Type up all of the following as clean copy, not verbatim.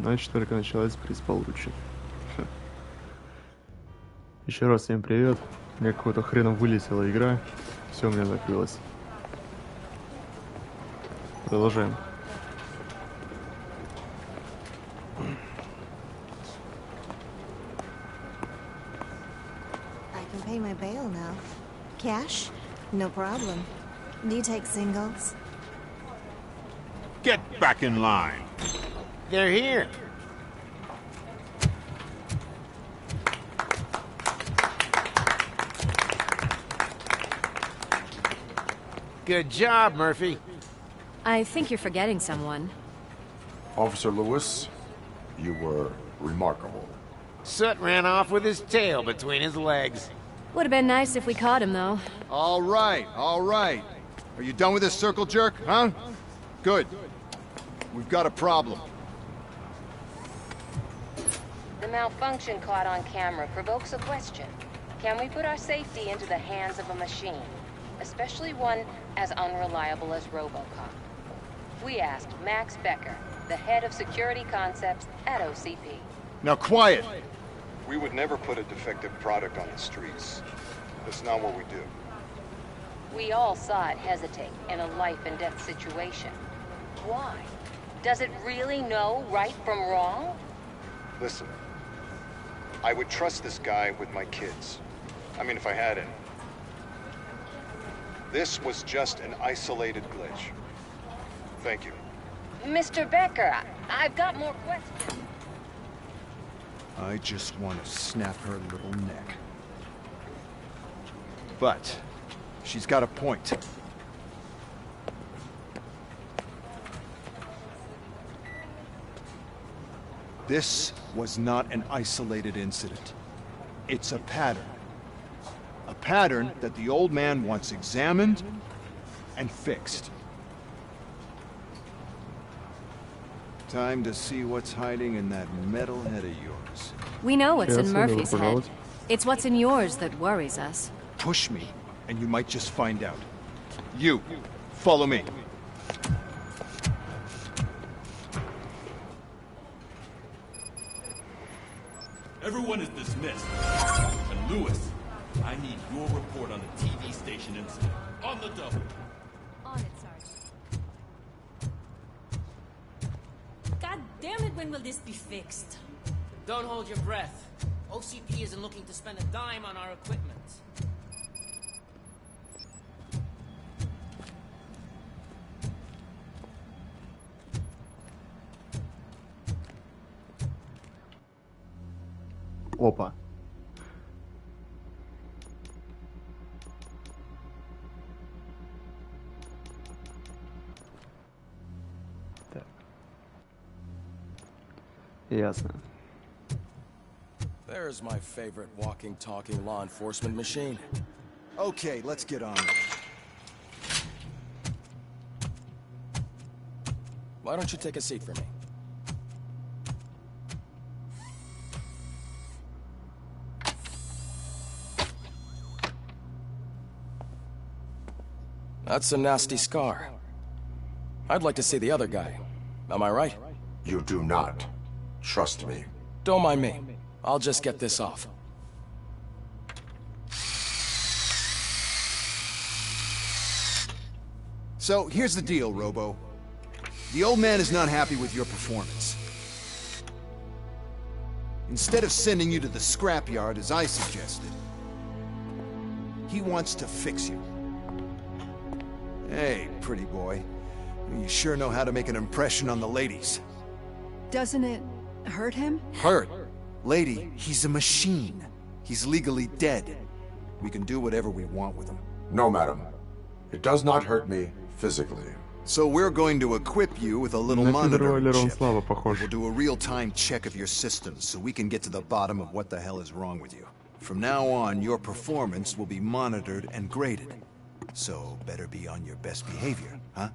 Ночь только началась, приз получен. Еще раз всем привет. У меня какого-то хрена вылетела игра. Все у меня закрылось. Продолжаем. I can pay my bail now. Cash? No problem. Do you take singles? Get back in line. They're here. Good job, Murphy. I think you're forgetting someone. Officer Lewis, you were remarkable. Soot ran off with his tail between his legs. Would have been nice if we caught him, though. All right, all right. Are you done with this circle jerk, huh? Good. We've got a problem. The malfunction caught on camera provokes a question. Can we put our safety into the hands of a machine? Especially one as unreliable as Robocop. We asked Max Becker, the head of security concepts at OCP. Now quiet! We would never put a defective product on the streets. That's not what we do. We all saw it hesitate in a life-and-death situation. Why? Does it really know right from wrong? Listen, I would trust this guy with my kids. I mean, if I had any. This was just an isolated glitch. Thank you. Mr. Becker, I've got more questions. I just want to snap her little neck. But she's got a point. This was not an isolated incident. It's a pattern. A pattern that the old man wants examined and fixed. Time to see what's hiding in that metal head of yours. We know what's in Yes, Murphy's hello, head. It's what's in yours that worries us. Push me, and you might just find out. You, follow me. Everyone is dismissed. And Lewis, I need your report on the TV station incident. On the double. On it, Sergeant. God damn it, when will this be fixed? Don't hold your breath. OCP isn't looking to spend a dime on our equipment. Опа. Так. Ясно. There's my favorite walking, talking law enforcement machine. Okay, let's get on. Why don't you take a seat for me? That's a nasty scar. I'd like to see the other guy. Am I right? You do not. Trust me. Don't mind me. I'll just get this off. So, here's the deal, Robo. The old man is not happy with your performance. Instead of sending you to the scrapyard as I suggested, he wants to fix you. Hey, pretty boy. You sure know how to make an impression on the ladies. Doesn't it hurt him? Hurt? Lady, he's a machine. He's legally dead. We can do whatever we want with him. No, madam. It does not hurt me physically. So we're going to equip you with a little На monitor Федераль он chip. слабо похож. We'll do a real-time check of your systems so we can get to the bottom of what the hell is wrong with you. From now on, your performance will be monitored and graded. So better be on your best behavior, huh?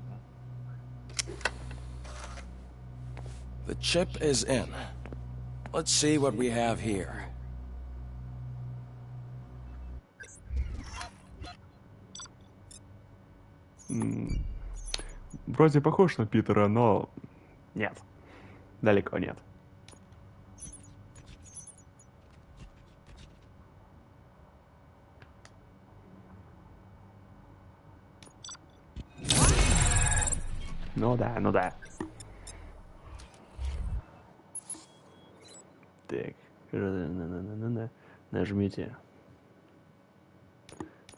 The chip is in. Let's see what we have here. Вроде похож на Питера, но нет. Далеко нет. Ну да, ну да. Так. Нажмите.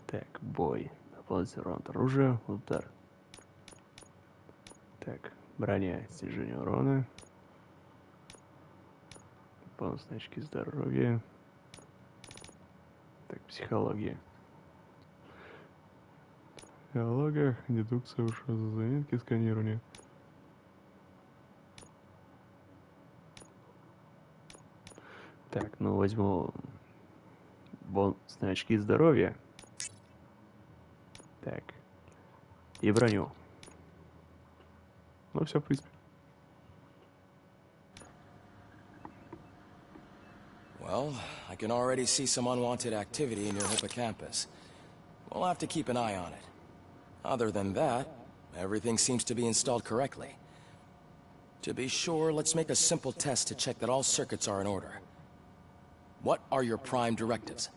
Так, бой. Балансирует оружие, удар. Так, броня, снижение урона. Бонусные очки здоровья. Так, психология. Психология, дедукция, уши, заметки, сканирование. Так, ну возьму бонусные очки здоровья. Так. И броню. Ну все, в принципе. Well, I can already see some unwanted activity in your hippocampus. We'll have to keep an eye on it. Other than that, everything seems to be installed correctly. To be sure, let's make a simple test to check that all circuits are in order. What are your prime directives?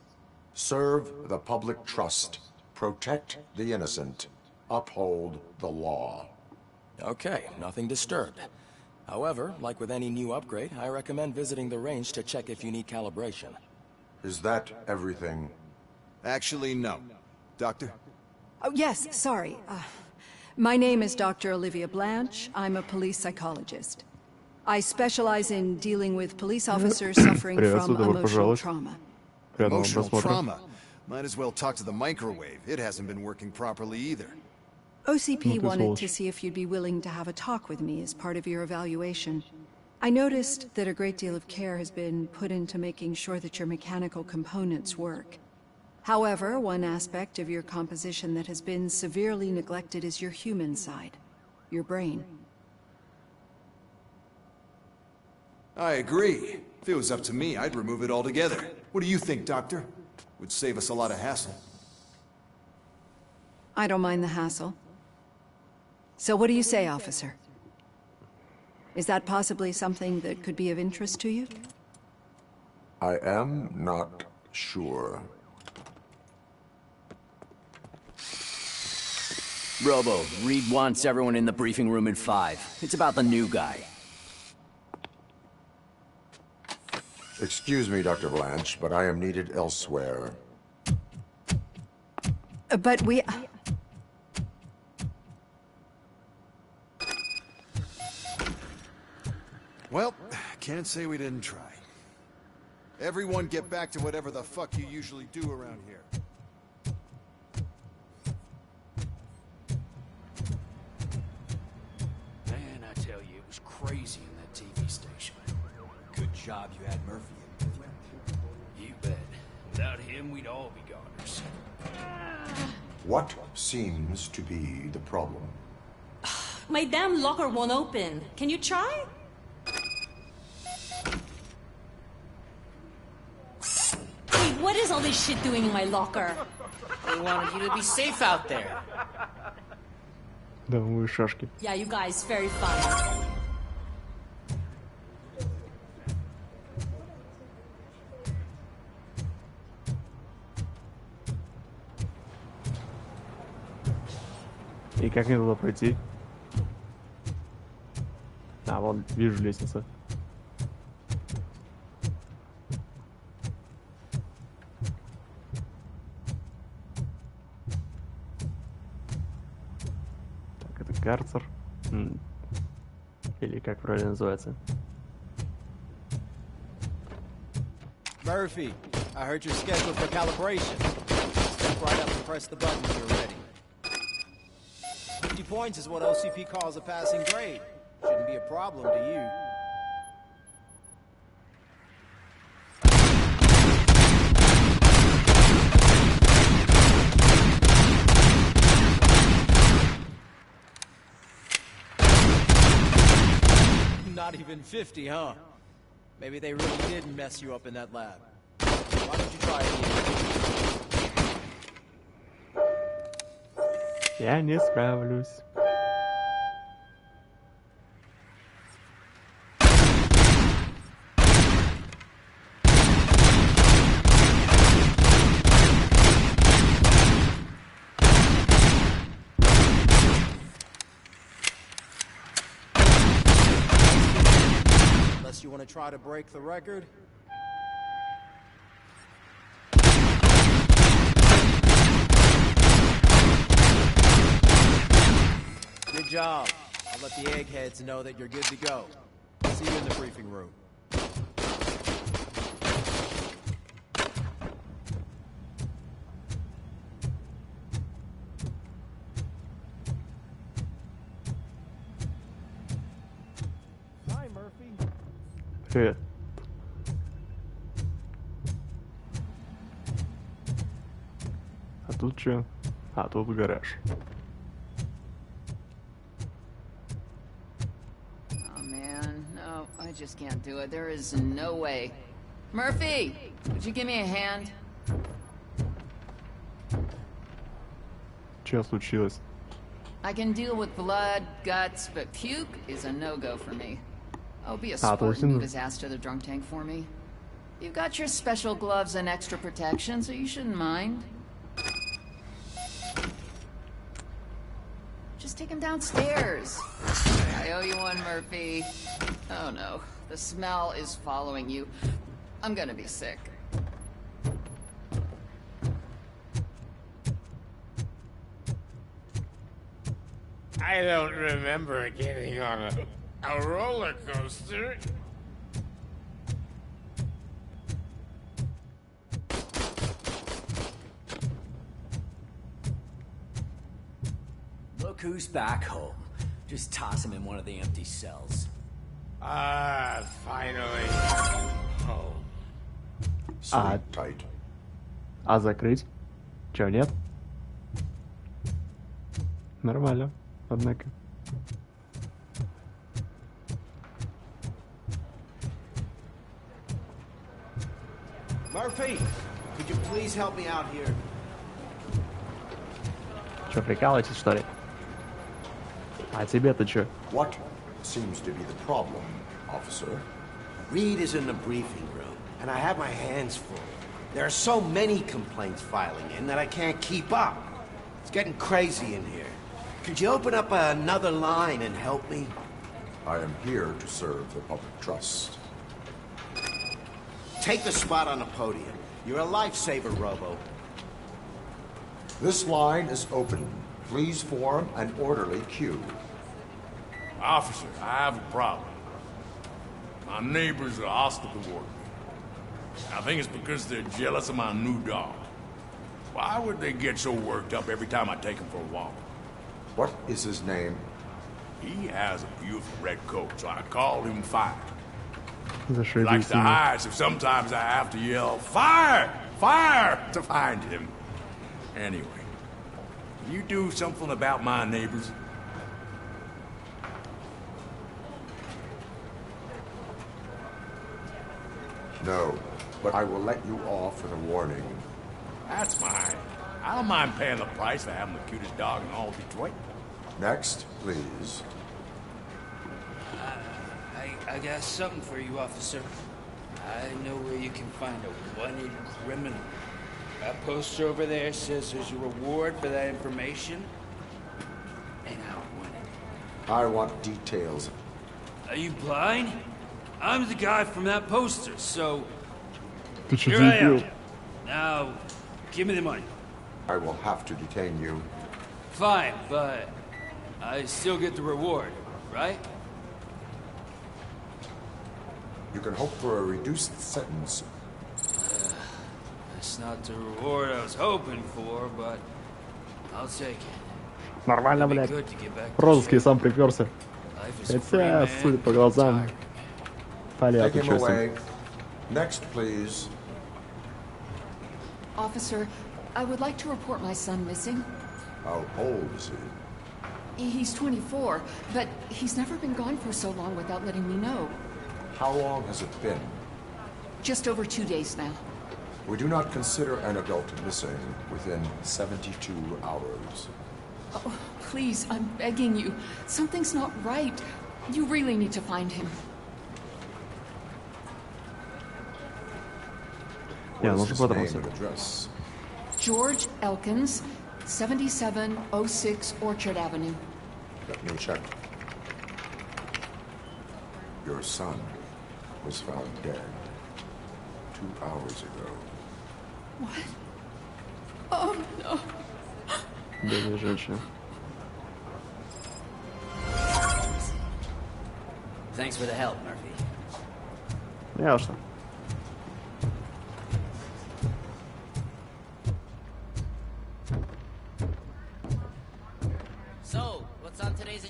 Serve the public trust. Protect the innocent. Uphold the law. Okay, nothing disturbed. However, like with any new upgrade, I recommend visiting the range to check if you need calibration. Is that everything? Actually, no. Doctor? Oh, yes, sorry. My name is Dr. Olivia Blanche. I'm a police psychologist. I specialize in dealing with police officers suffering from emotional trauma. Emotional trauma? Might as well talk to the microwave. It hasn't been working properly either. OCP wanted to see if you'd be willing to have a talk with me as part of your evaluation. I noticed that a great deal of care has been put into making sure that your mechanical components work. However, one aspect of your composition that has been severely neglected is your human side, your brain. I agree. If it was up to me, I'd remove it altogether. What do you think, Doctor? Would save us a lot of hassle. I don't mind the hassle. So what do you say, officer? Is that possibly something that could be of interest to you? I am not sure. Robo, Reed wants everyone in the briefing room at 5. It's about the new guy. Excuse me, Dr. Blanche, but I am needed elsewhere. But we... Well, can't say we didn't try. Everyone get back to whatever the fuck you usually do around here. Man, I tell you, it was crazy in that TV station. Good job you had Murphy in. You bet. Without him, we'd all be goners. What seems to be the problem? My damn locker won't open. Can you try? Hey, what is all this shit doing in my locker? They wanted you to be safe out there. Домовые шашки. Yeah, you guys, very fun. И как мне туда пройти? А, вон, вижу лестницу. Так, это карцер. Или как правильно называется? Murphy, I heard you're scheduled for calibration. Step right up and press the button when you're ready. 50 points is what OCP calls a passing grade. Shouldn't be a problem to you. Not even 50, huh? Maybe they really did mess you up in that lab. Why don't you try it again? Я не справлюсь. want to try to break the record? Good job. I'll let the eggheads know that you're good to go. See you in the briefing room. Hi, Murphy. Привет. А тут что? А тут гараж. I just can't do it. There is no way. Murphy, would you give me a hand? Что случилось? I can deal with blood, guts, but puke is a no-go for me. Oh, be a sport and move his ass to the drunk tank for me. You've got your special gloves and extra protection, so you shouldn't mind. Just take him downstairs. I owe you one, Murphy. Oh no, the smell is following you. I'm gonna be sick. I don't remember getting on a roller coaster. Look who's back home. Just toss him in one of the empty cells. Finally. Home. Sleep tight. А закрыть? Чё, нет? Нормально, однако. Murphy, could you please help me out here? Чё, прикалываетесь, что ли? А тебе-то чё? What seems to be the problem, officer? Reed is in the briefing room, and I have my hands full. There are so many complaints filing in that I can't keep up. It's getting crazy in here. Could you open up another line and help me? I am here to serve the public trust. Take the spot on the podium. You're a lifesaver, Robo. This line is open. Please form an orderly queue. Officer, I have a problem. My neighbors are hostile toward me. I think it's because they're jealous of my new dog. Why would they get so worked up every time I take him for a walk? What is his name? He has a beautiful red coat, so I call him Fire. He Зашибись. likes to hide, so sometimes I have to yell, Fire! Fire! to find him. Anyway, can you do something about my neighbors? No, but I will let you off with a warning. That's fine. I don't mind paying the price for having the cutest dog in all Detroit. Next, please. I got something for you, officer. I know where you can find a wanted criminal. That poster over there says there's a reward for that information. And I'll win it. I want details. Are you blind? I'm the guy from that poster, so... Ты чё, here I am. дебил? Now, give me the money. I will have to detain you. Fine, but I still get the reward, right? You can hope for a reduced sentence. That's not the reward I was hoping for, but I'll take it. Нормально, блядь. В розыске сам приперся. Хотя, судя по глазам, понятно, Take him что с away. ним. Next, please. Officer, I would like to report my son missing. How old is he? He's 24, but he's never been gone for so long without letting me know. How long has it been? Just over 2 days now. We do not consider an adult missing within 72 hours. Oh, please, I'm begging you. Something's not right. You really need to find him. Я, What is нужно his name подробно. and address? George Elkins, 7706 Orchard Avenue. Let me check. Your son. was found dead 2 hours ago. What? Oh, no. Бедная женщина. Thanks for the help, Murphy. Не что. So, what's on today's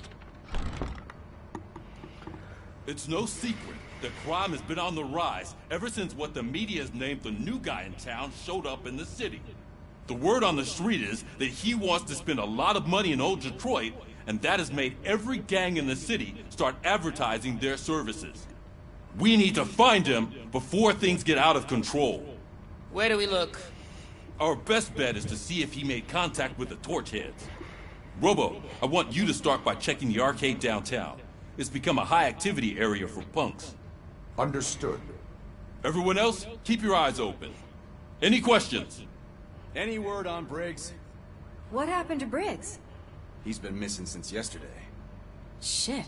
It's no secret that crime has been on the rise ever since what the media has named the new guy in town showed up in the city. The word on the street is that he wants to spend a lot of money in old Detroit, and that has made every gang in the city start advertising their services. We need to find him before things get out of control. Where do we look? Our best bet is to see if he made contact with the Torchheads. Robo, I want you to start by checking the arcade downtown. It's become a high-activity area for punks. Understood. Everyone else, keep your eyes open. Any questions? Any word on Briggs? What happened to Briggs? He's been missing since yesterday. Shit.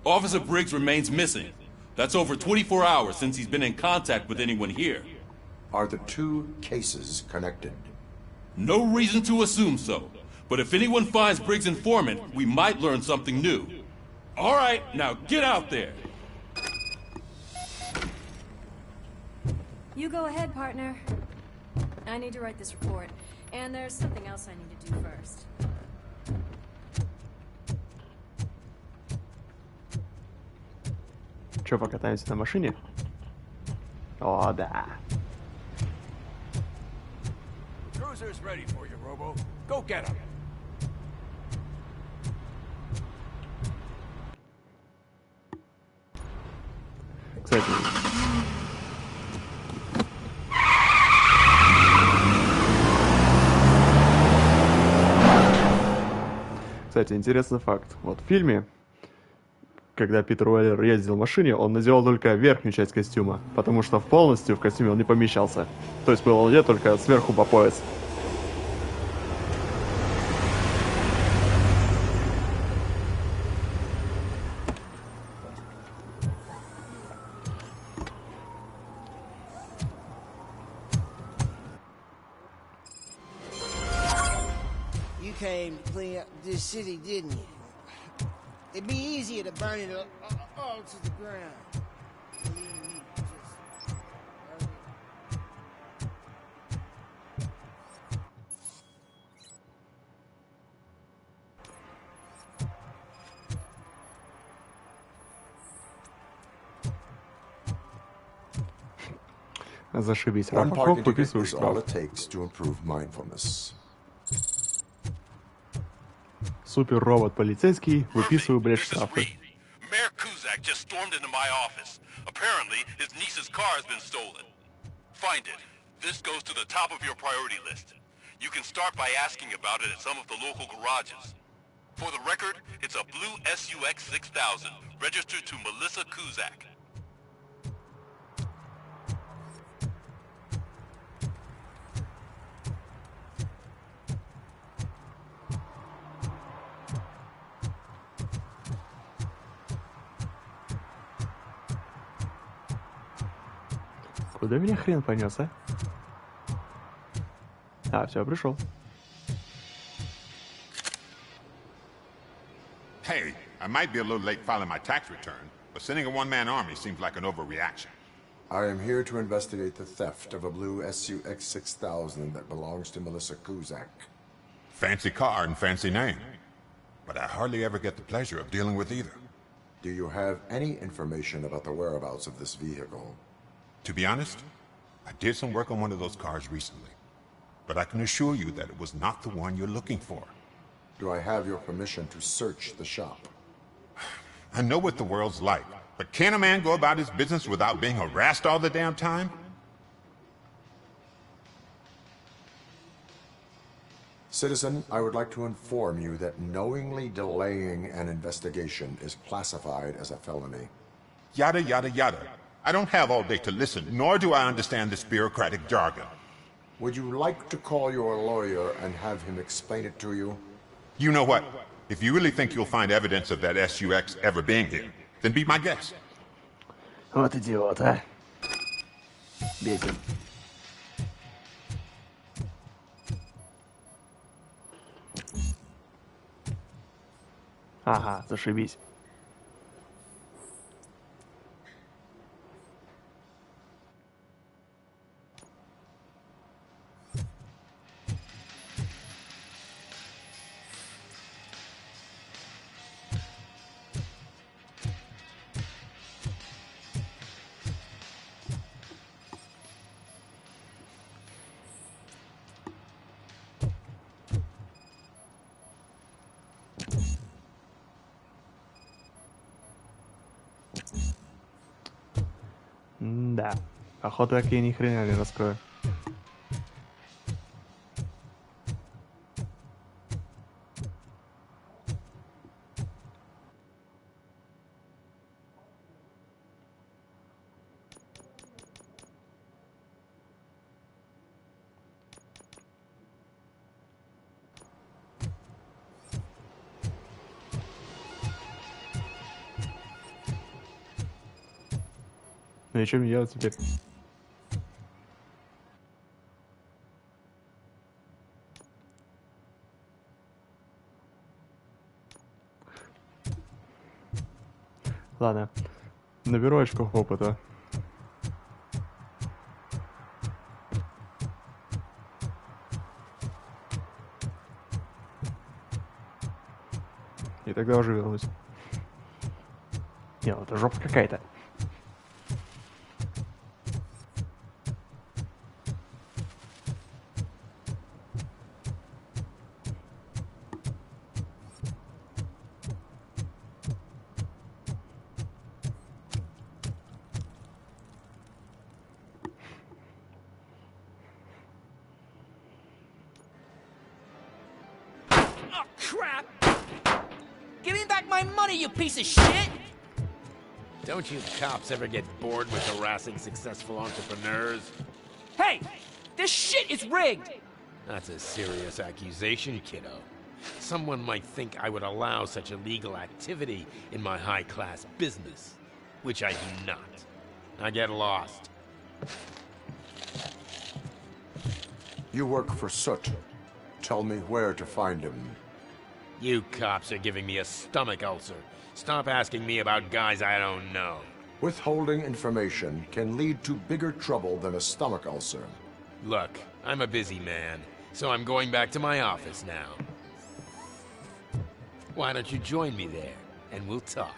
Officer Briggs remains missing. That's over 24 hours since he's been in contact with anyone here. Are the two cases connected? No reason to assume so. But if anyone finds Briggs' informant, we might learn something new. All right, now get out there. You go ahead, partner. I need to write this report. And there's something else I need to do first. Че, покатаемся на машине? О, да. Cruiser's ready for you, Robo. Go get him. Кстати. Кстати, интересный факт. Вот в фильме, когда Питер Уэллер ездил в машине, он надевал только верхнюю часть костюма, потому что полностью в костюме он не помещался. То есть был одет только сверху по пояс. You came to clean up this city, didn't you? It'd be easier to burn it all to the ground. Зашибись. One Robocop parking ticket выписываешь is all штраф. it takes to improve mindfulness. Супер-робот полицейский, выписываю, блядь, штрафы. Mayor Kuzak just stormed into my office. Apparently, his niece's car has been stolen. Find it. This goes to the top of your priority list. You can start by asking about it at some of the local garages. For the record, it's a blue SUX 6000, registered to Melissa Kuzak. Куда меня хрен понес, а? А, все, пришел. Hey, I might be a little late filing my tax return, but sending a one-man army seems like an overreaction. I am here to investigate the theft of a blue SUX 6000 that belongs to Melissa Kuzak. Fancy car and fancy name. But I hardly ever get the pleasure of dealing with either. Do you have any information about the whereabouts of this vehicle? To be honest, I did some work on one of those cars recently. But I can assure you that it was not the one you're looking for. Do I have your permission to search the shop? I know what the world's like, but can a man go about his business without being harassed all the damn time? Citizen, I would like to inform you that knowingly delaying an investigation is classified as a felony. Yada, yada, yada. I don't have all day to listen, nor do I understand this bureaucratic jargon. Would you like to call your lawyer and have him explain it to you? You know what? If you really think you'll find evidence of that SUX ever being here, then be my guest. Вот идиот, а. Бесит. Ага, зашибись. Да, походу так я ни хрена не раскрою. Ну и что мне делать теперь? Ладно, наберу очков опыта. И тогда уже вернусь. Не, ну это жопа какая-то. Crap! Give me back my money, you piece of shit! Don't you cops ever get bored with harassing successful entrepreneurs? Hey! This shit is rigged! That's a serious accusation, kiddo. Someone might think I would allow such illegal activity in my high-class business, which I do not. I get lost. You work for Soot. Tell me where to find him. You cops are giving me a stomach ulcer. Stop asking me about guys I don't know. Withholding information can lead to bigger trouble than a stomach ulcer. Look, I'm a busy man, so I'm going back to my office now. Why don't you join me there, and we'll talk.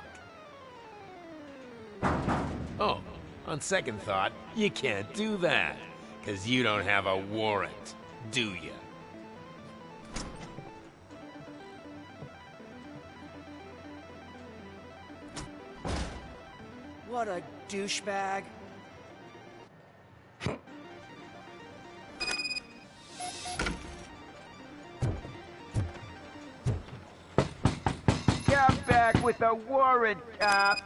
Oh, on second thought, you can't do that, because you don't have a warrant, do you? What a douchebag. Come back with a warrant, cop!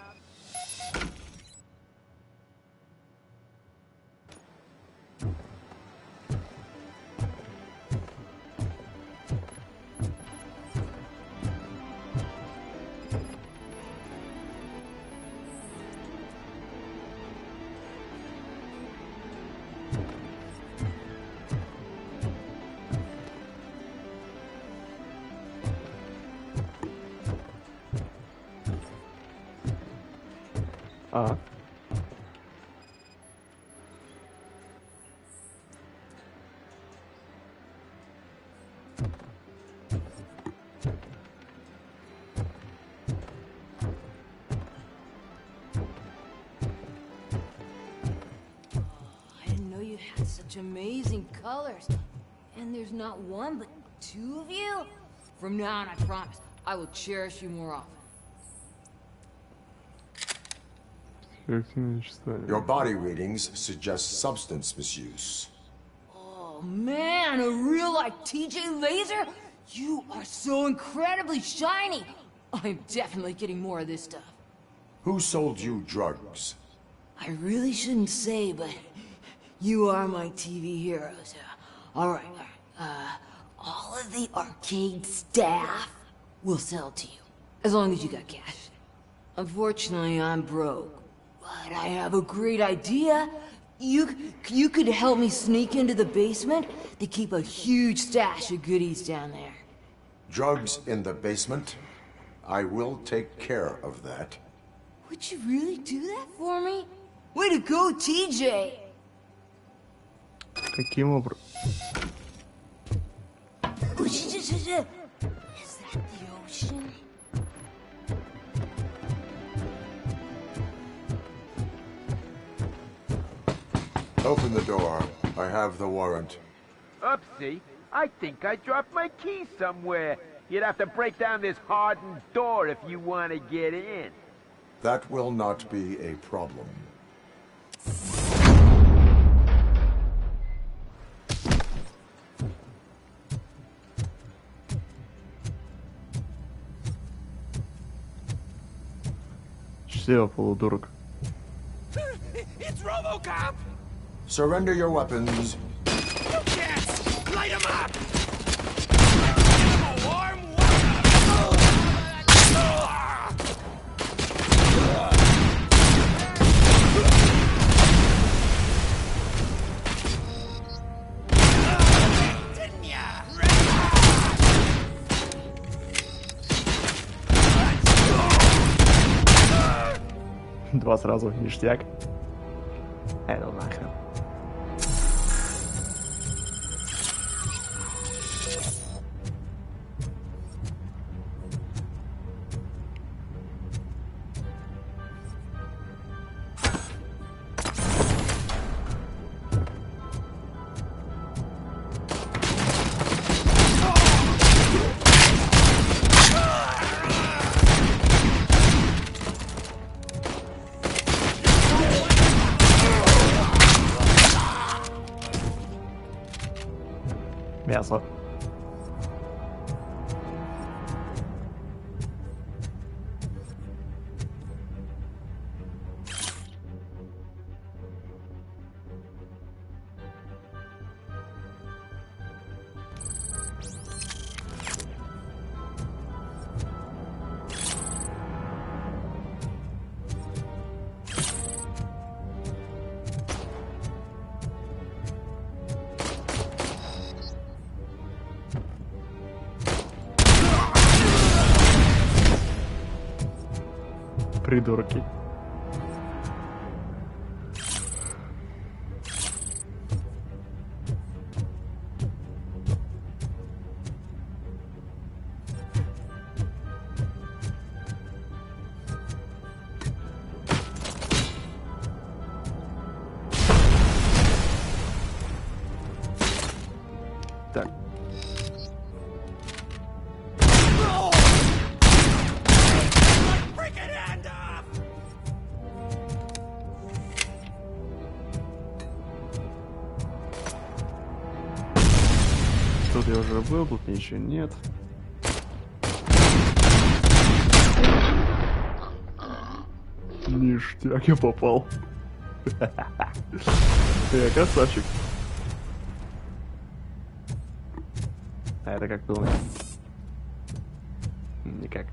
А. I didn't know you had such amazing colors. And there's not one, but two of you? From now on, I promise, I will cherish you more often. Your body readings suggest substance misuse. Oh man, a real life TJ Laser? You are so incredibly shiny! I'm definitely getting more of this stuff. Who sold you drugs? I really shouldn't say, but you are my TV heroes. Alright, all of the arcade staff will sell to you, as long as you got cash. Unfortunately, I'm broke. But I have a great idea. You could help me sneak into the basement? They keep a huge stash of goodies down there. Drugs in the basement? I will take care of that. Would you really do that for me? Way to go, TJ! Каким образом? Is that the ocean? Open the door. I have the warrant. Oopsie. I think I dropped my key somewhere. You'd have to break down this hardened door if you want to get in. That will not be a problem. Все, полудурок. It's Robocop! Surrender your weapons. You can't! Light him up! Два сразу, ништяк. Это нахрен. Мясо. Придурки. Так. Тут я уже был, тут ничего нет. Ништяк, я попал. Красавчик. А это как думаешь? Никак.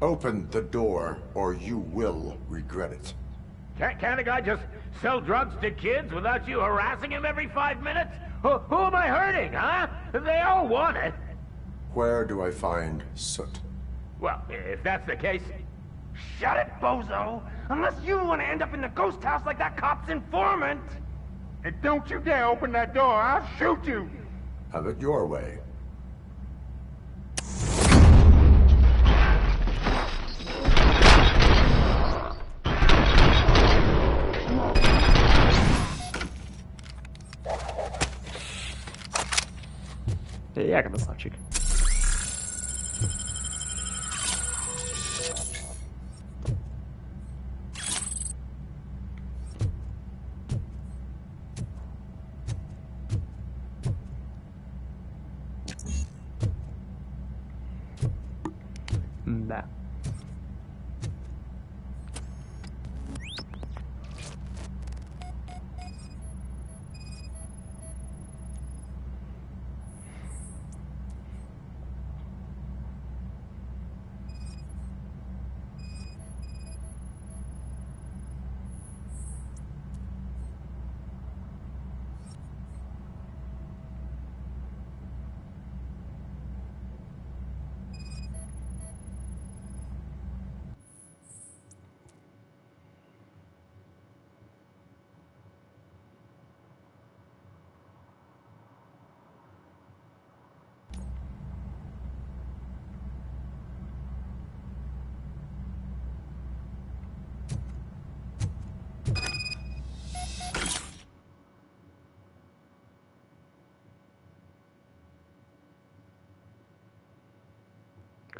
Open the door, or you will regret it. Can't a guy just sell drugs to kids without you harassing him every 5 minutes? Who am I hurting, huh? They all want it. Where do I find soot? Well, if that's the case, shut it, bozo! Unless you want to end up in the ghost house like that cop's informant! And don't you dare open that door, I'll shoot you! Have it your way. Я красавчик. Да.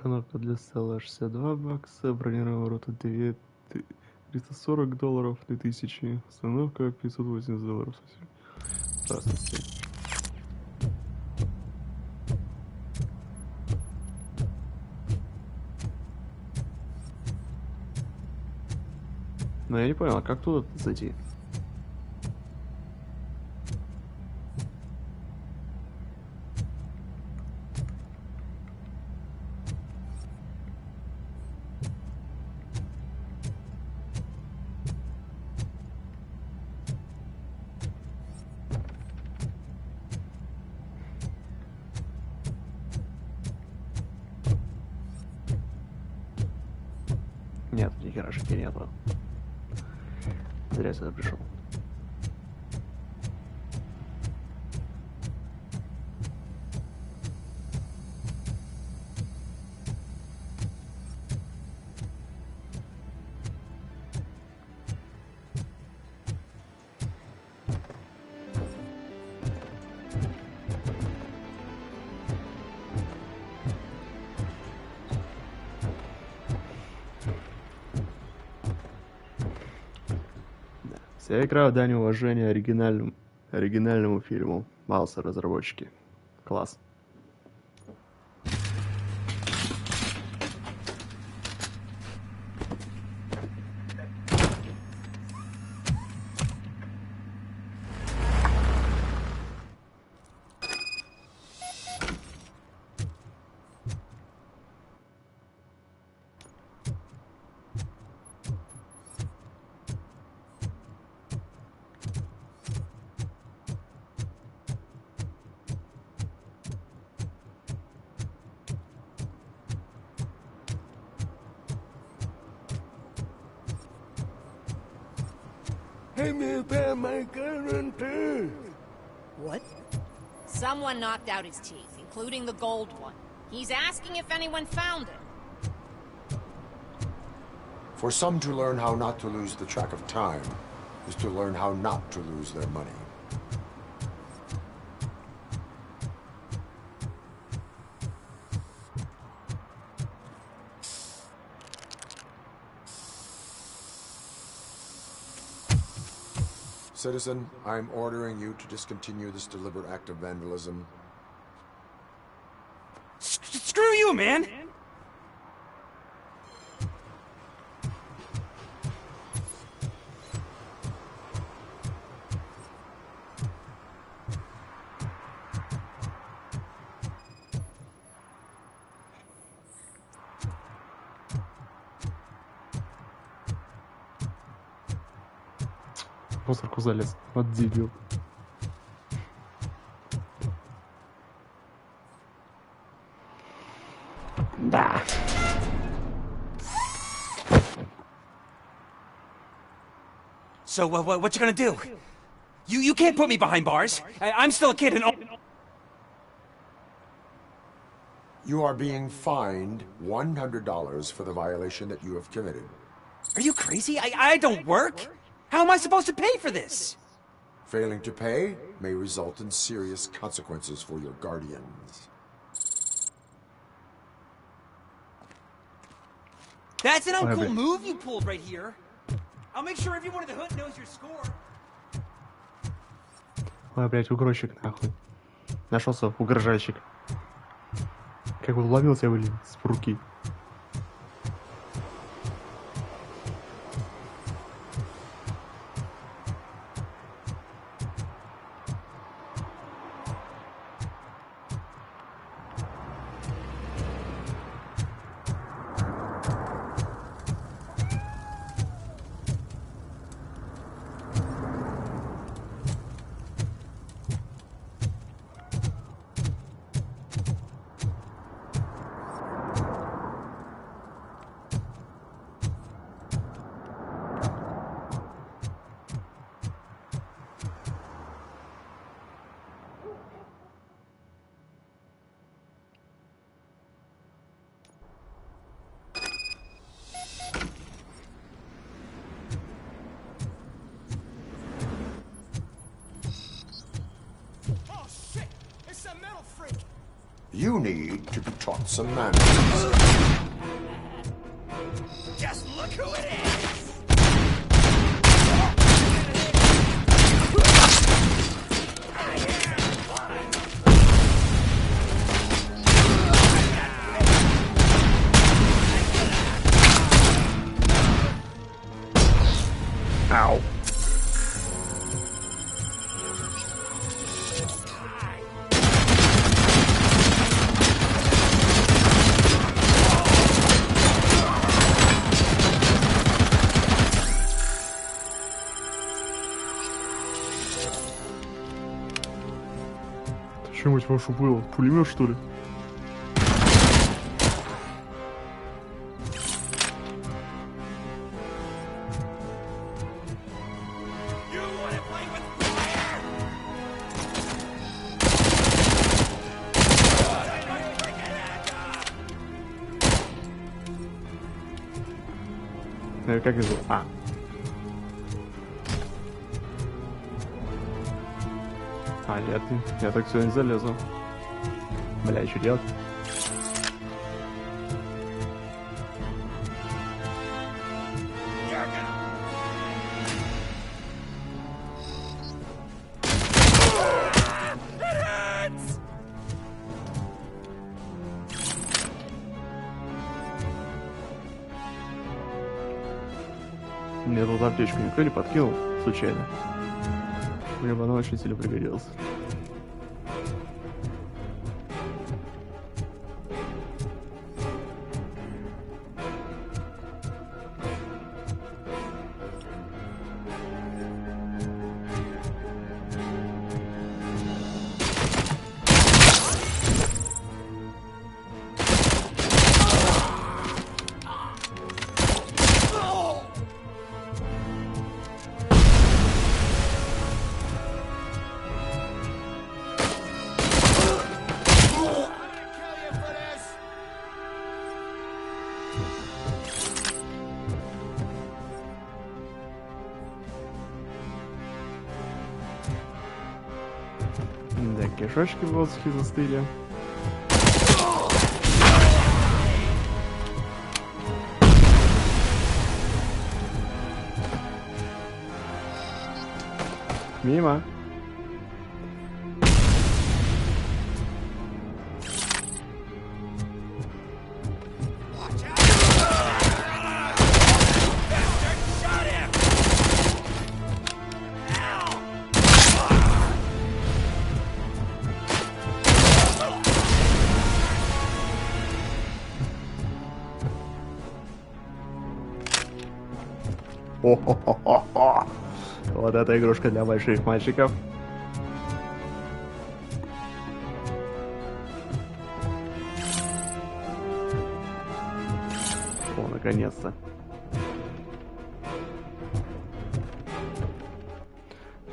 Установка для стола 62 бакса, бронированные ворота $340, 2000. Установка $580. Здравствуйте. Но я не понял, а как туда зайти? Нет, ни херашки нету. Зря сюда пришел. Вся игра в дань уважения оригинальному фильму. Молодцы разработчики. Класс. What? Someone knocked out his teeth, including the gold one. He's asking if anyone found it. For some to learn how not to lose the track of time is to learn how not to lose their money. Citizen, I'm ordering you to discontinue this deliberate act of vandalism. Screw you, man! В мусорку залез. Вот дебил. Да. So, what you gonna do? You can't put me behind bars. I'm still a kid and... You are being fined $100 for the violation that you have committed. Are you crazy? I don't work. How am I supposed to pay for this? Failing to pay may result in serious consequences for your guardians. That's an uncool move you pulled right here. I'll make sure everyone in the hood knows your score. Ой, блядь, угрозчик, нахуй. Нашелся угрожальщик. Как он ловился, блин, с руки. You need to be taught some manners. Just look who it is! Ow. Чем мать вашу было? Пулемет, что ли? Как его? А. А, нет, я так сюда не залезу. Бля, что делать? Мне тут аптечку никто не подкинул случайно. Мне бы она очень сильно пригодилась. Да, кишочки в воздухе застыли. Мимо. О-хо-хо-хо-хо. Вот эта игрушка для больших мальчиков. О, наконец-то.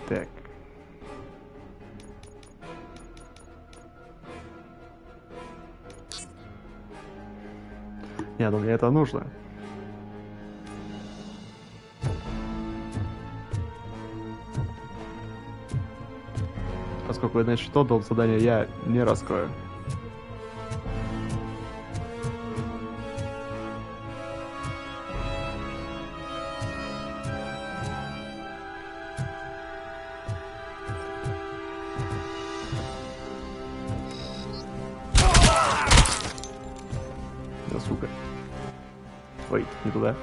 Так. Не, ну мне это нужно. Поскольку иначе то дом задания я не раскрою. Да сука. Ой, не туда.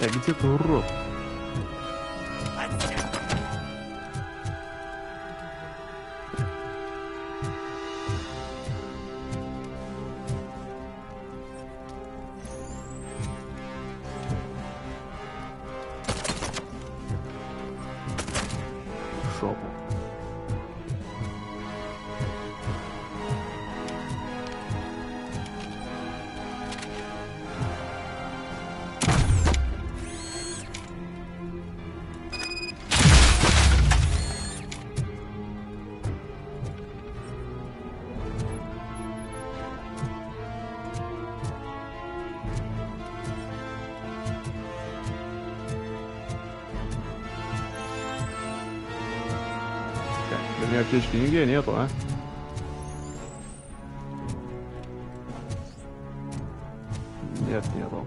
Да где ты, урод? Шопу. У меня аптечки нигде нету, а? Нет, нету.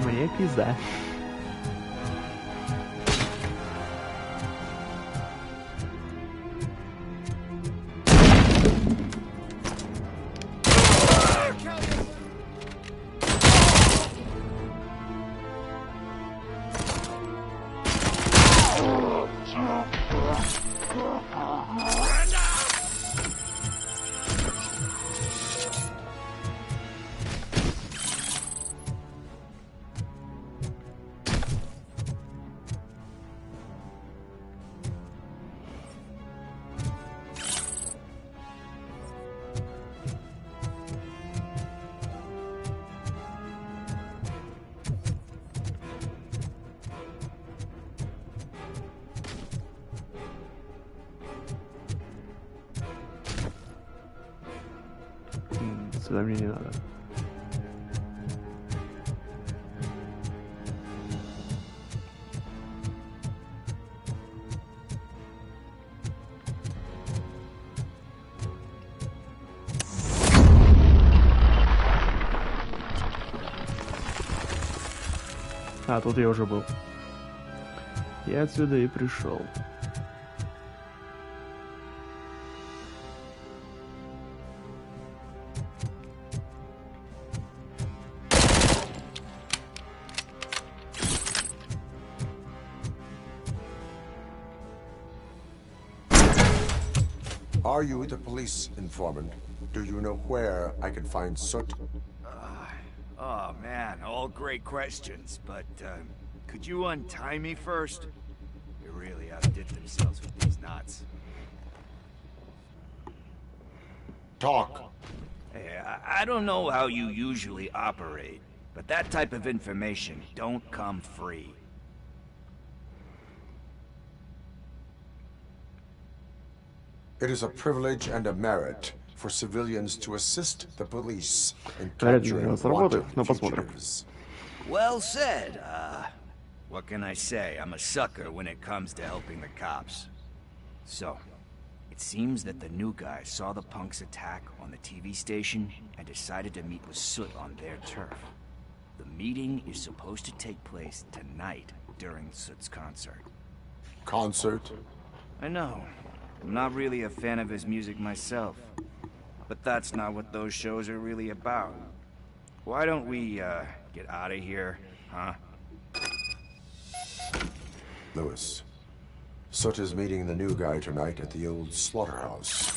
Мне пизда. Сюда мне не надо. А, тут я уже был. Я отсюда и пришел. Are you the police informant? Do you know where I can find Soot? Oh man, all great questions, but could you untie me first? They really outdid themselves with these knots. Talk. Hey, I don't know how you usually operate, but that type of information don't come free. It is a privilege and a merit for civilians to assist the police in Наверное, capturing сработает, wanted но посмотрим. fugitives. Well said. What can I say? I'm a sucker when it comes to helping the cops. So, it seems that the new guy saw the punks attack on the TV station and decided to meet with Soot on their turf. The meeting is supposed to take place tonight during Soot's concert. Concert? I know. I'm not really a fan of his music myself. But that's not what those shows are really about. Why don't we, get out of here, huh? Lewis. Soot is meeting the new guy tonight at the old slaughterhouse.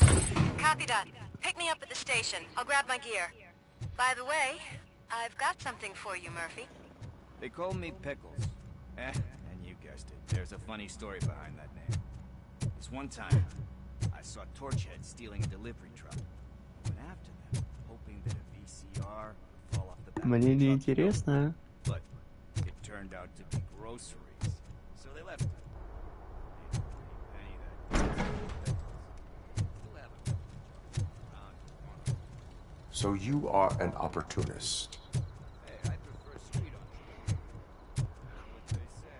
Copy that. Pick me up at the station. I'll grab my gear. By the way, I've got something for you, Murphy. They call me Pickles. And you guessed it, there's a funny story behind that name. This one time, I saw Torchhead stealing a delivery truck. I went after them, hoping that a VCR would fall off the back Мне of не the интересно. truck. But it turned out to be groceries, so they left it. So you are an opportunist. Hey, I prefer street art. What they say.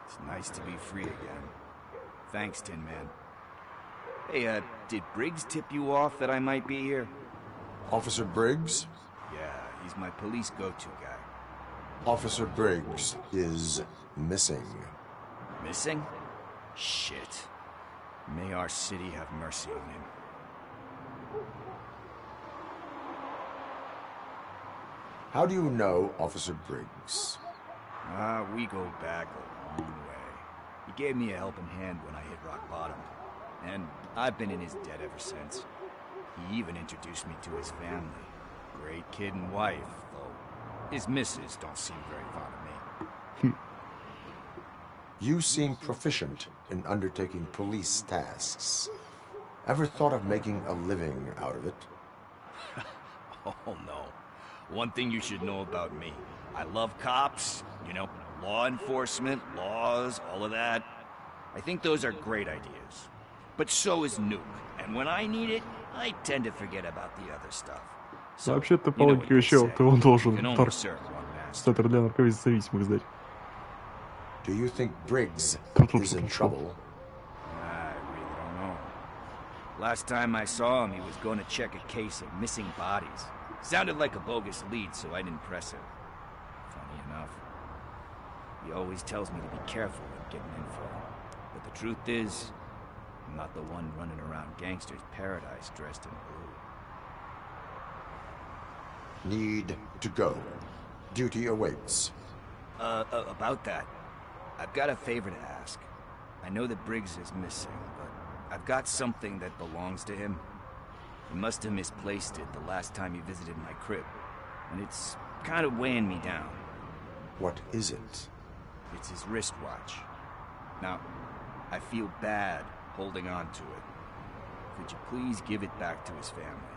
It's nice to be free again. Thanks, Tin Man. Hey, did Briggs tip you off that I might be here? Officer Briggs? Yeah, he's my police go-to guy. Officer Briggs is missing. Missing? Shit. May our city have mercy on him. How do you know Officer Briggs? We go back a long way. He gave me a helping hand when I hit rock bottom. And I've been in his debt ever since. He even introduced me to his family. Great kid and wife, though his missus don't seem very fond of me. You seem proficient in undertaking police tasks. Ever thought of making a living out of it? Oh, no. One thing you should know about me. I love cops, you know, law enforcement, laws, all of that. I think those are great ideas. But so is Nuke. And when I need it, I tend to forget about the other stuff. So, Вообще-то по логике вещей, то он должен статер для наркозависимых сдать. Do you think Briggs is in trouble? I really don't know. Last time I saw him, he was going to check a case of missing bodies. Sounded like a bogus lead, so I didn't press him. Funny enough. He always tells me to be careful when getting info. But the truth is, I'm not the one running around gangster's paradise dressed in blue. Need to go. Duty awaits. About that, I've got a favor to ask. I know that Briggs is missing, but I've got something that belongs to him. He must have misplaced it the last time he visited my crib, and it's kind of weighing me down. What is it? It's his wristwatch. Now, I feel bad holding on to it. Could you please give it back to his family?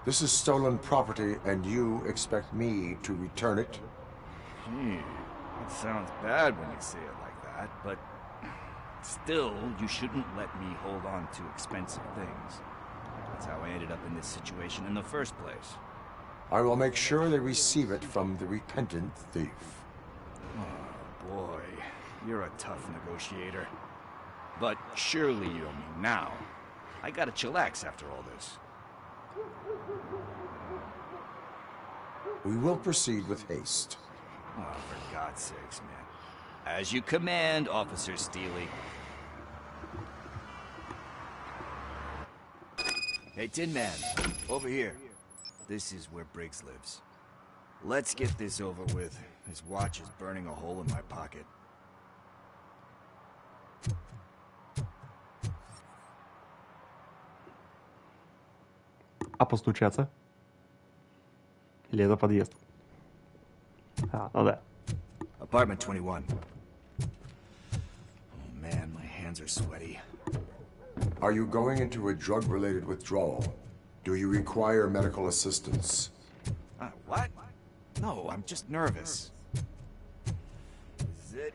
This is stolen property, and you expect me to return it? Gee, that sounds bad when you say it like that, but still, you shouldn't let me hold on to expensive things. That's how I ended up in this situation in the first place. I will make sure they receive it from the repentant thief. Oh, boy. You're a tough negotiator. But surely you don't mean now. I gotta chillax after all this. We will proceed with haste. Oh, for God's sakes, man. As you command, Officer Steely. Hey, Tin Man, over here. This is where Briggs lives. Let's get this over with. His watch is burning a hole in my pocket. А постучаться? Или это подъезд? А, ну да. Apartment 21. Oh man, my hands are sweaty. Are you going into a drug-related withdrawal? Do you require medical assistance? What? No, I'm just nervous. This is it.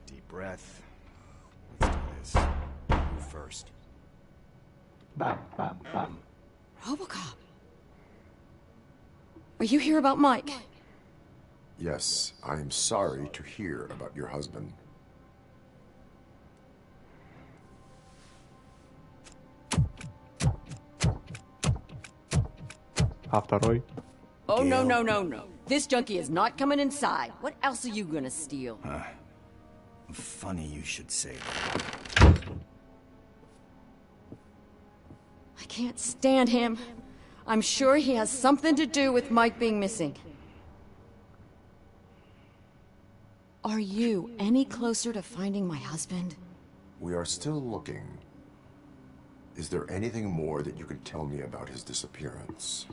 Deep breath. Let's do this. You first. Bam, bam, bam. Robocop. Are you here about Mike? Yes, I am sorry to hear about your husband. А второй? Oh, no, no, no, no. This junkie is not coming inside. What else are you gonna steal? Funny you should say that. I can't stand him. I'm sure he has something to do with Mike being missing. Are you any closer to finding my husband? We are still looking. Is there anything more that you can tell me about his disappearance?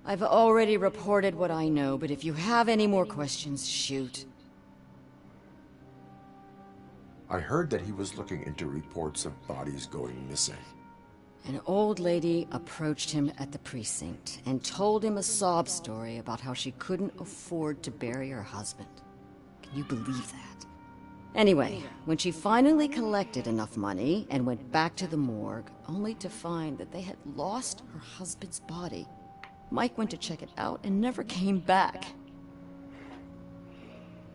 I've already reported what I know, but if you have any more questions, shoot. I heard that he was looking into reports of bodies going missing. An old lady approached him at the precinct and told him a sob story about how she couldn't afford to bury her husband. Can you believe that? Anyway, when she finally collected enough money and went back to the morgue, only to find that they had lost her husband's body, Mike went to check it out and never came back.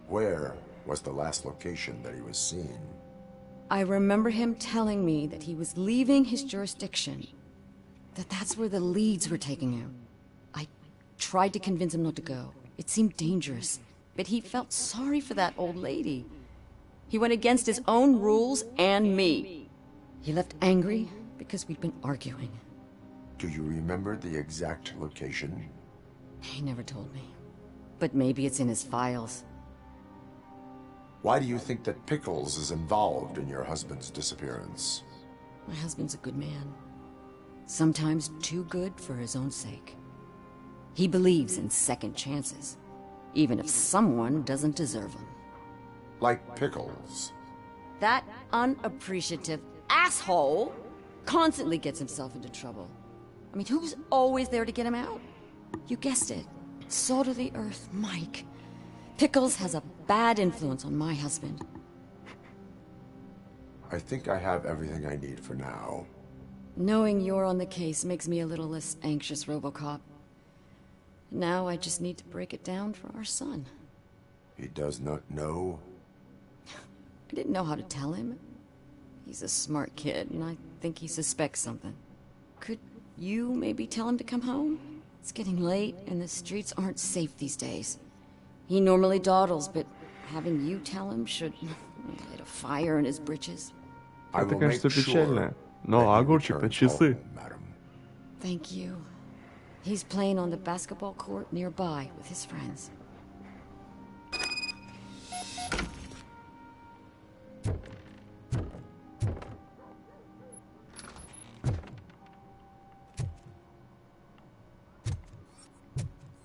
Where was the last location that he was seen? I remember him telling me that he was leaving his jurisdiction, that's where the leads were taking him. I tried to convince him not to go. It seemed dangerous, but he felt sorry for that old lady. He went against his own rules and me. He left angry because we'd been arguing. Do you remember the exact location? He never told me. But maybe it's in his files. Why do you think that Pickles is involved in your husband's disappearance? My husband's a good man. Sometimes too good for his own sake. He believes in second chances, even if someone doesn't deserve them. Like Pickles? That unappreciative asshole constantly gets himself into trouble. I mean, who's always there to get him out? You guessed it. Salt of the earth, Mike. Pickles has a bad influence on my husband. I think I have everything I need for now. Knowing you're on the case makes me a little less anxious, Robocop. Now I just need to break it down for our son. He does not know? I didn't know how to tell him. He's a smart kid, and I think he suspects something. Could you maybe tell him to come home? It's getting late, and the streets aren't safe these days. He normally dawdles, but having you tell him should light a fire in his britches. Это, конечно, печально. Но огурчик-то часы. Thank you. He's playing on the basketball court nearby with his friends.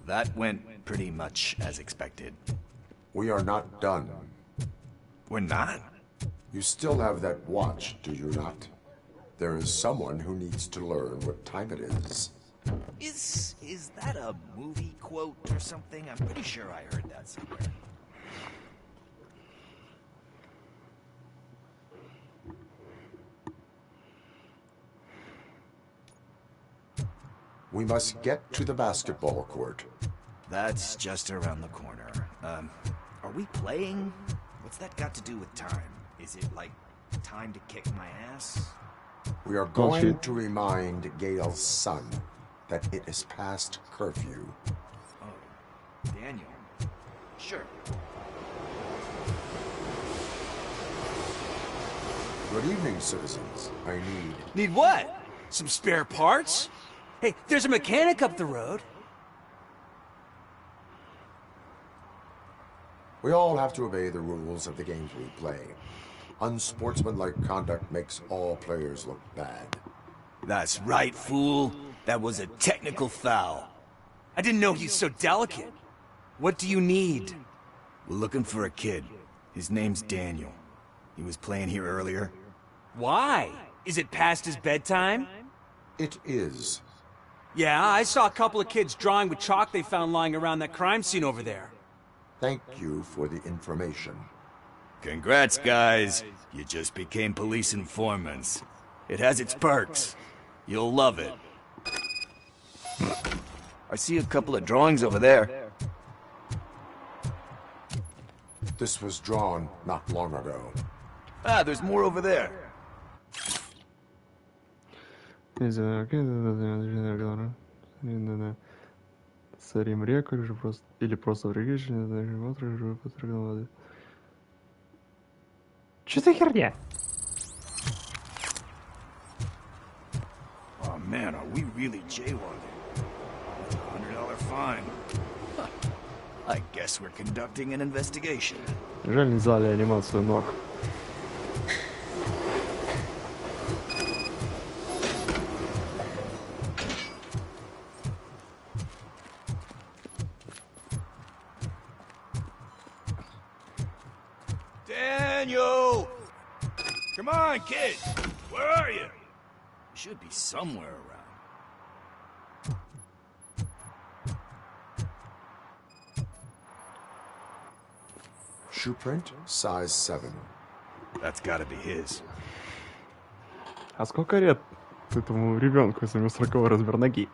That went pretty much as expected. We are not done. We're not? You still have that watch, do you not? There is someone who needs to learn what time it is. Is that a movie quote or something? I'm pretty sure I heard that somewhere. We must get to the basketball court. That's just around the corner. Are we playing? What's that got to do with time? Is it like time to kick my ass? We are going to remind Gail's son that it is past curfew. Oh, Daniel. Sure. Good evening, citizens. I need... Need what? Some spare parts? Hey, there's a mechanic up the road. We all have to obey the rules of the games we play. Unsportsmanlike conduct makes all players look bad. That's right, fool. That was a technical foul. I didn't know he's so delicate. What do you need? We're looking for a kid. His name's Daniel. He was playing here earlier. Why? Is it past his bedtime? It is. Yeah, I saw a couple of kids drawing with chalk they found lying around that crime scene over there. Thank you for the information. Congrats, guys. You just became police informants. It has its perks. You'll love it. I see a couple of drawings over there. This was drawn not long ago. Ah, there's more over there. Царим реку или просто в реке, воды. Что за херня? Oh Man, are we really jaywalking? $100 fine. Huh. I guess we're conducting an investigation. Жаль, не сделали анимацию ног. Daniel! Come on, kid! Where are you? You should be somewhere around. Shoe print, size 7. That's gotta be his. А сколько лет этому ребенку, если у него 40 размер ноги?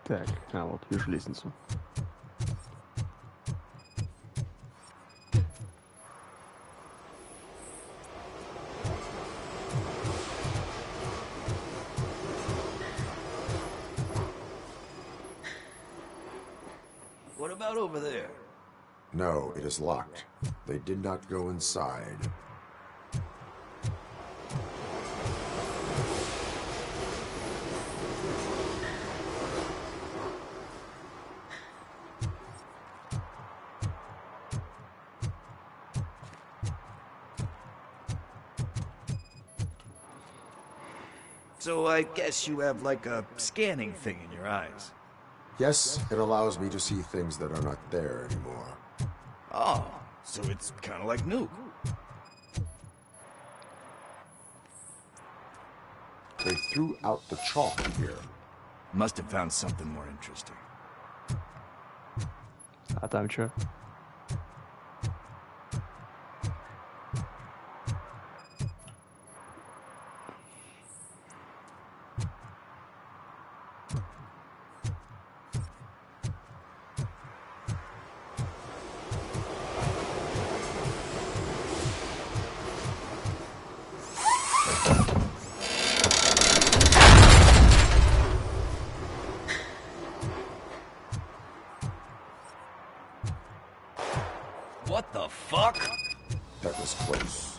Так, а вот вижу лестницу. What about over there? No, it is locked. They did not go inside. So I guess you have like a scanning thing in your eyes. Yes, it allows me to see things that are not there anymore. Oh, so it's kind of like Nuke. They threw out the chalk here. Must have found something more interesting. А там чё? What the fuck? That was close.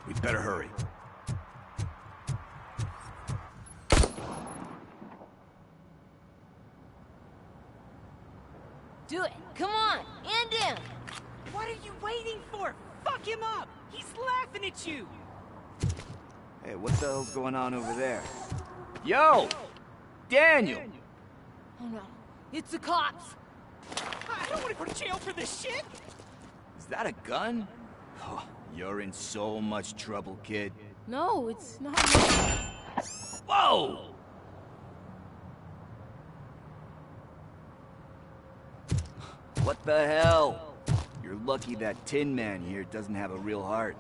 We'd better hurry. Do it. Come on. And him. What are you waiting for? Fuck him up! He's laughing at you! Hey, what the hell's going on over there? Yo! Daniel! Oh no. It's the cops. I don't want to go to jail for this shit! Is that a gun? Oh, you're in so much trouble, kid. No, it's not. Whoa! What the hell? You're lucky that Tin Man here doesn't have a real heart.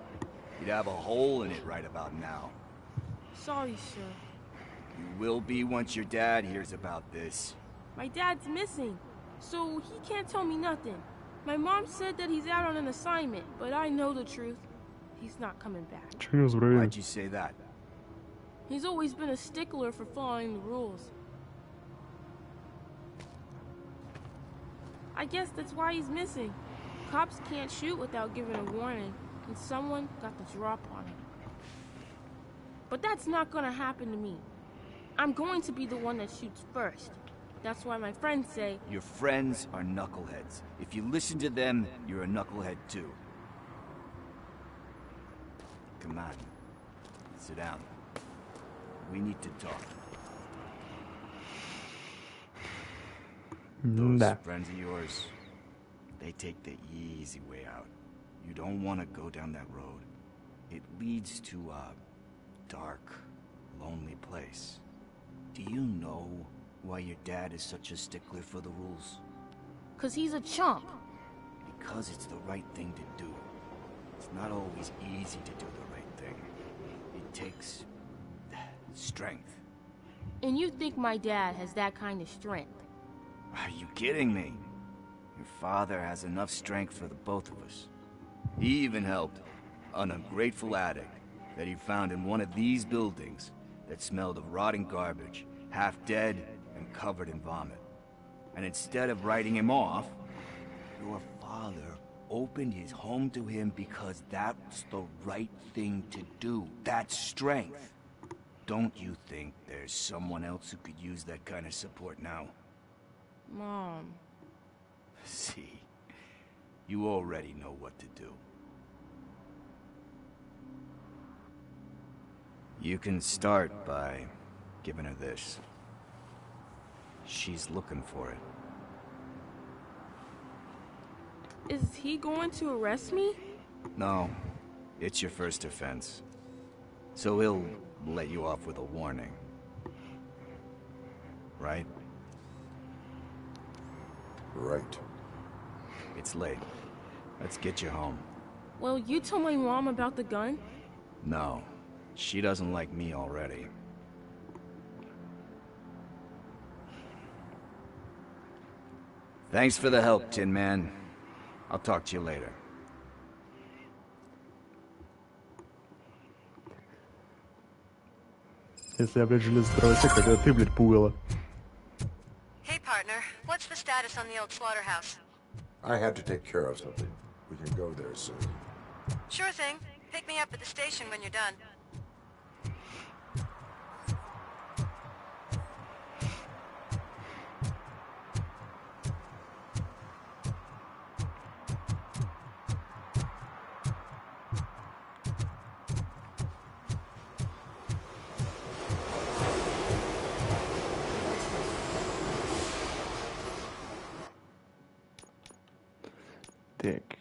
He'd have a hole in it right about now. Sorry, sir. You will be once your dad hears about this. My dad's missing, so he can't tell me nothing. My mom said that he's out on an assignment, but I know the truth. He's not coming back. Why'd you say that? He's always been a stickler for following the rules. I guess that's why he's missing. Cops can't shoot without giving a warning, and someone got the drop on him. But that's not gonna happen to me. I'm going to be the one that shoots first. That's why my friends say... Your friends are knuckleheads. If you listen to them, you're a knucklehead too. Come on. Sit down. We need to talk. Those friends of yours, they take the easy way out. You don't want to go down that road. It leads to a dark, lonely place. Do you know why your dad is such a stickler for the rules? 'Cause he's a chump. Because it's the right thing to do. It's not always easy to do the right thing. It takes strength. And you think my dad has that kind of strength? Are you kidding me? Your father has enough strength for the both of us. He even helped an ungrateful addict that he found in one of these buildings that smelled of rotting garbage, half dead and covered in vomit. And instead of writing him off, your father opened his home to him because that's the right thing to do. That's strength. Don't you think there's someone else who could use that kind of support now? Mom. See, you already know what to do. You can start by giving her this. She's looking for it. Is he going to arrest me? No, it's your first offense. So he'll let you off with a warning. Right? Right. It's late. Let's get you home. Well, you told my mom about the gun? No, she doesn't like me already. Thanks for the help, Tin Man. I'll talk to you later. Если я, блядь, железный дровосек, тогда ты, блядь, пугало. Hey, partner. What's the status on the old slaughterhouse? I had to take care of something. We can go there soon. Sure thing. Pick me up at the station when you're done. Так.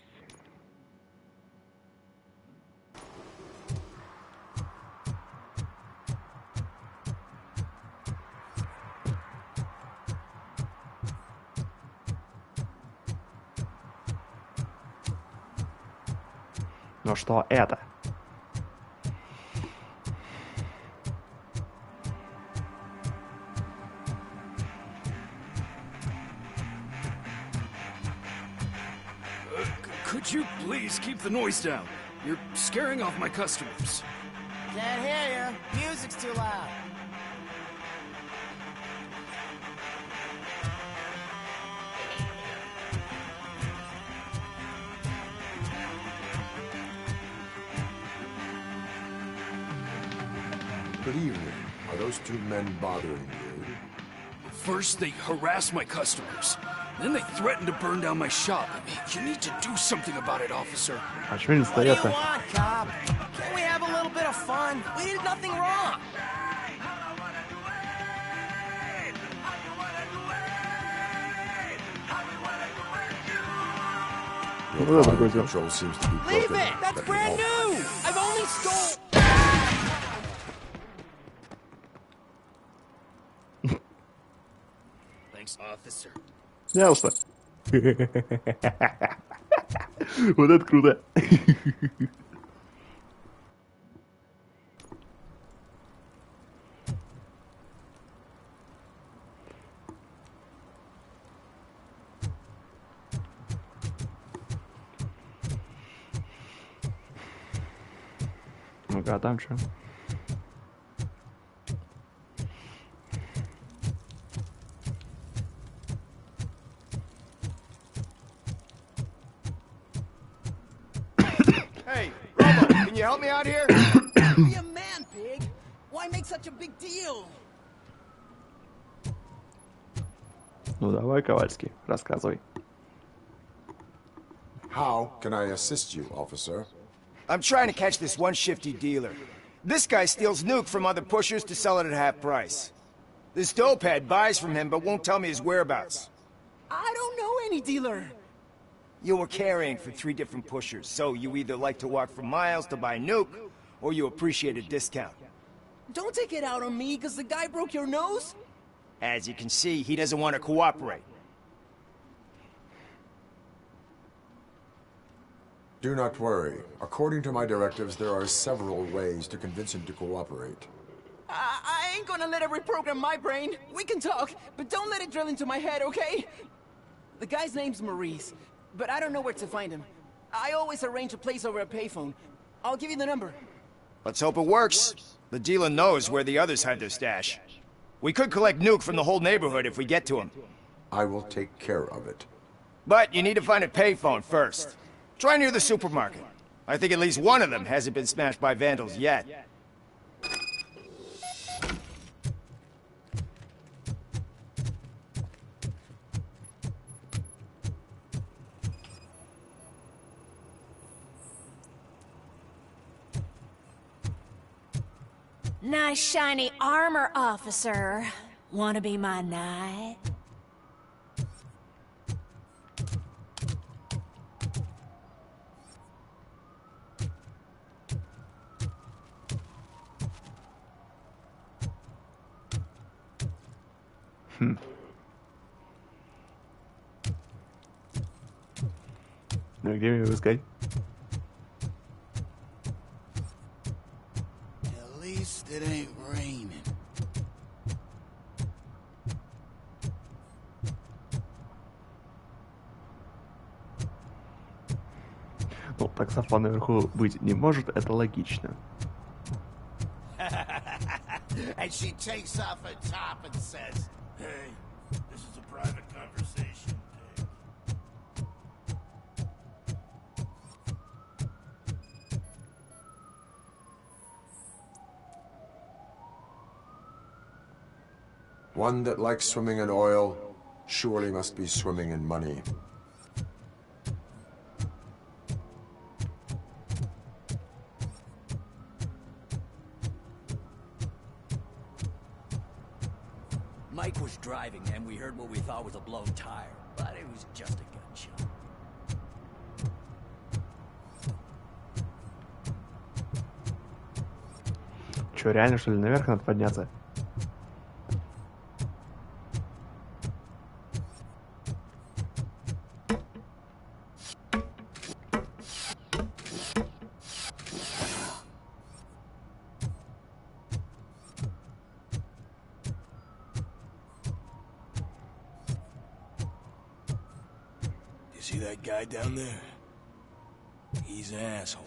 Но что это? Could you please keep the noise down? You're scaring off my customers. Can't hear you. Music's too loud. Good evening. Are those two men bothering you? First, they harass my customers. Then they threaten to burn down my shop. You need to do something about it, officer. А чё они стоят-то? What do you want, cop? Can't we have a little bit of fun? We did nothing wrong. Вот это такое дело. Control seems to be Leave broken. it! That's Let me brand help. new! I've only stole... Thanks, officer. Ясно. Вот это круто. Ну-ка, а там что? Hey, Robot, can you help me out here? Be a man, pig. Why make such a big deal? Ну давай, Ковальский, рассказывай. How can I assist you, officer? I'm trying to catch this one shifty dealer. This guy steals nuke from other pushers to sell it at half price. This dopehead buys from him but won't tell me his whereabouts. I don't know any dealer. You were carrying for 3 different pushers, so you either like to walk for miles to buy nuke, or you appreciate a discount. Don't take it out on me because the guy broke your nose. As you can see, he doesn't want to cooperate. Do not worry. According to my directives, there are several ways to convince him to cooperate. I ain't gonna let it reprogram my brain. We can talk, but don't let it drill into my head, okay? The guy's name's Maurice, but I don't know where to find him. I always arrange a place over a payphone. I'll give you the number. Let's hope it works. The dealer knows where the others hide their stash. We could collect nuke from the whole neighborhood if we get to him. I will take care of it. But you need to find a payphone first. Try near the supermarket. I think at least one of them hasn't been smashed by vandals yet. Nice shiny armor, officer. Wanna be my knight? Ну где его искать? At least it ain't raining. Ну, таксофон наверху быть не может, это логично. And she takes off her top and says, "Hey, this is a private conversation, Dave." One that likes swimming in oil surely must be swimming in money. Mike was driving and we heard what we thought was a blown tire, but it was just a gunshot. Че, реально что ли наверх надо подняться? You see that guy down there? He's an asshole.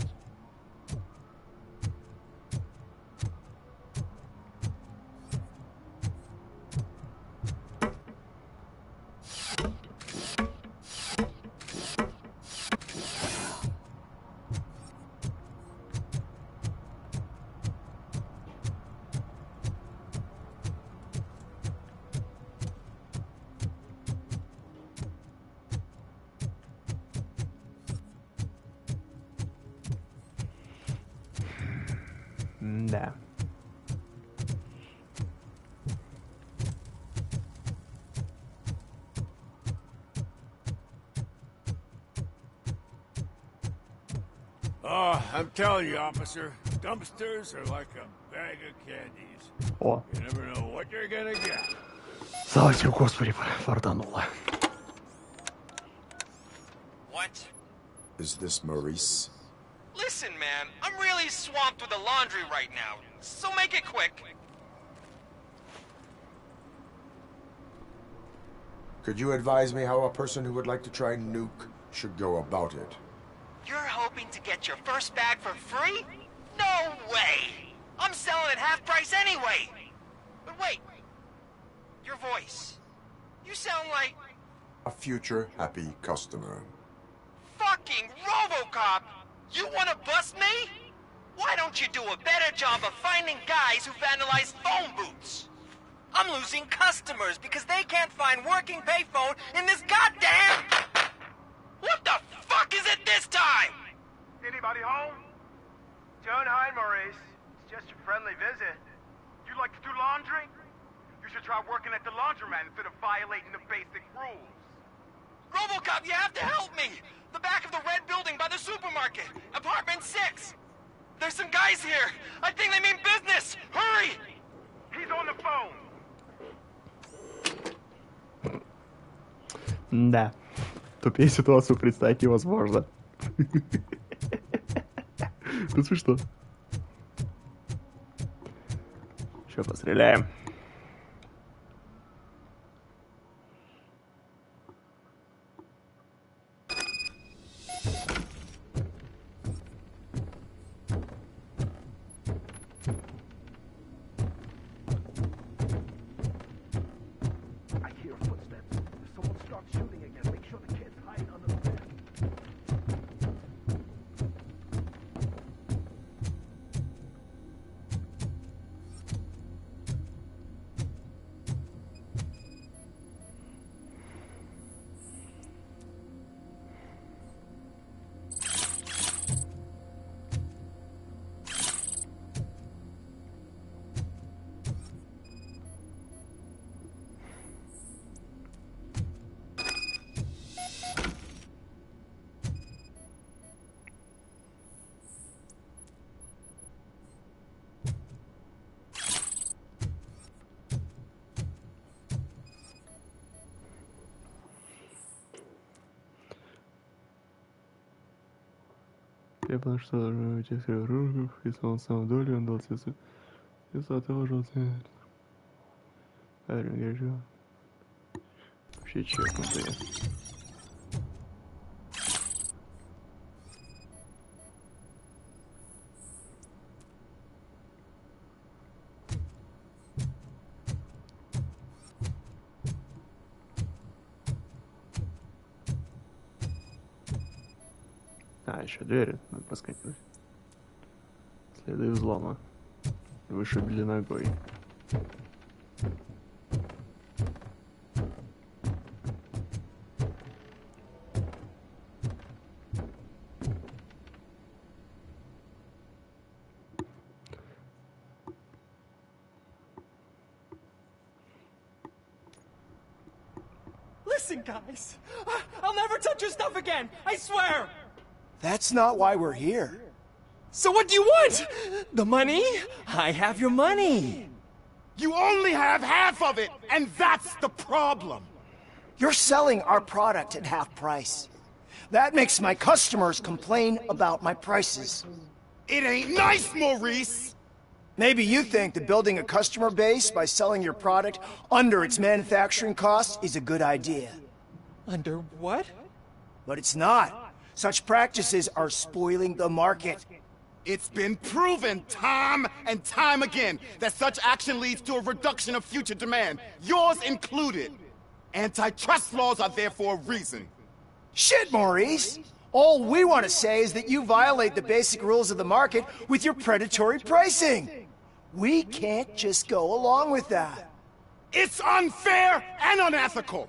Да. Oh, I'm telling you, officer, dumpsters are like a bag of candies. О. You never know what you're gonna get. Слава тебе, Господи, фартануло. What? Is this Maurice? Listen, man, I'm really swamped with the laundry right now, so make it quick. Could you advise me how a person who would like to try nuke should go about it? You're hoping to get your first bag for free? No way! I'm selling at half price anyway! But wait, your voice. You sound like... A future happy customer. fucking Robocop! You wanna bust me? Why don't you do a better job of finding guys who vandalize phone booths? I'm losing customers because they can't find working payphone in this goddamn... What the fuck is it this time? Anybody home? Don't hide, Maurice. It's just a friendly visit. You like to do laundry? You should try working at the laundromat instead of violating the basic rules. Robocop, you have to help me! The back of the red building by the supermarket. Apartment 6. There's some guys here. I think they mean business. Hurry! He's on the phone. Да. Тупее ситуацию представить невозможно. Тут смешно. Сейчас постреляем. Я понял, что должен быть в руках, если он сам долю, он дал цвету. И золотого желтого. Горячо. Вообще чекнутые. А, еще двери надо просканировать. Следы взлома. Вышибли ногой. Listen, guys. I'll never touch your stuff again. I swear. That's not why we're here. So what do you want? The money? I have your money. You only have half of it, and that's the problem. You're selling our product at half price. That makes my customers complain about my prices. It ain't nice, Maurice! Maybe you think that building a customer base by selling your product under its manufacturing costs is a good idea. Under what? But it's not. Such practices are spoiling the market. It's been proven time and time again that such action leads to a reduction of future demand, yours included. Antitrust laws are there for a reason. Shit, Maurice! All we want to say is that you violate the basic rules of the market with your predatory pricing. We can't just go along with that. It's unfair and unethical!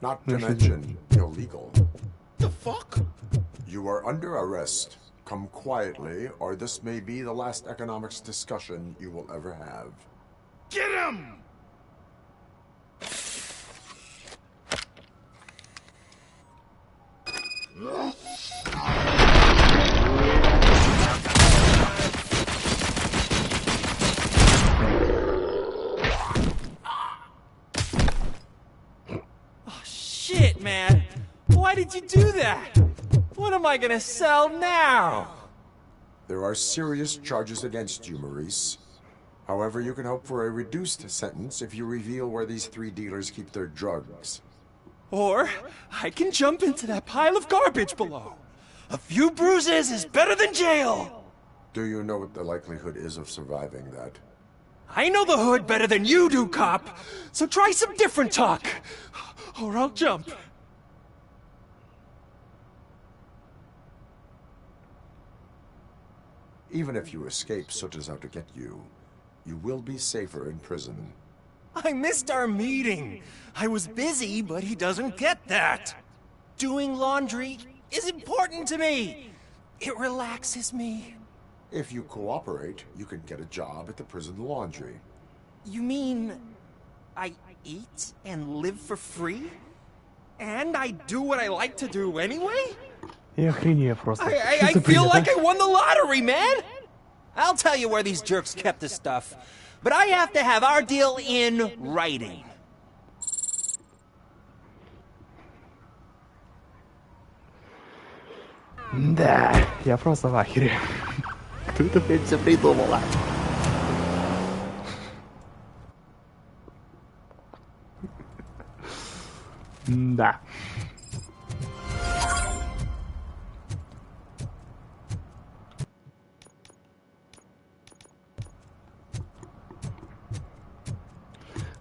Not to mention illegal. The fuck? You are under arrest. Come quietly, or this may be the last economics discussion you will ever have. Get him! Oh, shit, man. Why did you do that? What am I gonna sell now? There are serious charges against you, Maurice. However, you can hope for a reduced sentence if you reveal where these three dealers keep their drugs. Or I can jump into that pile of garbage below. A few bruises is better than jail. Do you know what the likelihood is of surviving that? I know the hood better than you do, cop. So try some different talk. Or I'll jump. Even if you escape Soot is out to get you, you will be safer in prison. I missed our meeting. I was busy, but he doesn't get that. Doing laundry is important to me. It relaxes me. If you cooperate, you can get a job at the prison laundry. You mean I eat and live for free? And I do what I like to do anyway? Я охренею просто. I feel like I won the lottery, man! I'll tell you where these jerks kept the stuff, but I have to have our deal in writing. Да, я просто в ахере. Кто это опять все придумала? Да.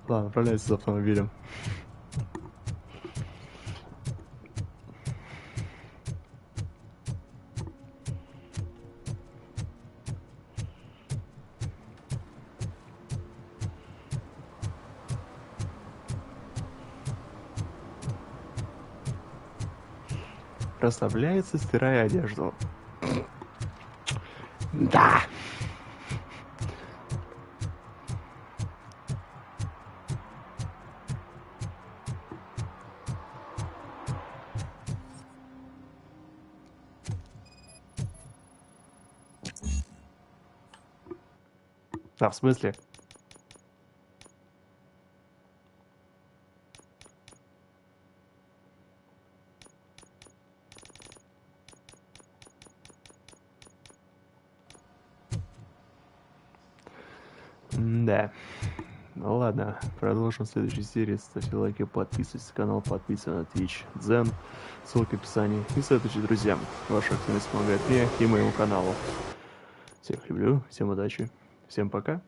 Ладно, отправляйся за автомобилем. Расслабляется, стирая одежду. Да. А, в смысле? Да. Ну ладно, продолжим в следующей серии. Ставьте лайки, подписывайтесь на канал, подписывайтесь на Twitch, Дзен, ссылка в описании. И следуйте друзьям. Ваша активность помогает мне и моему каналу. Всех люблю, всем удачи, всем пока.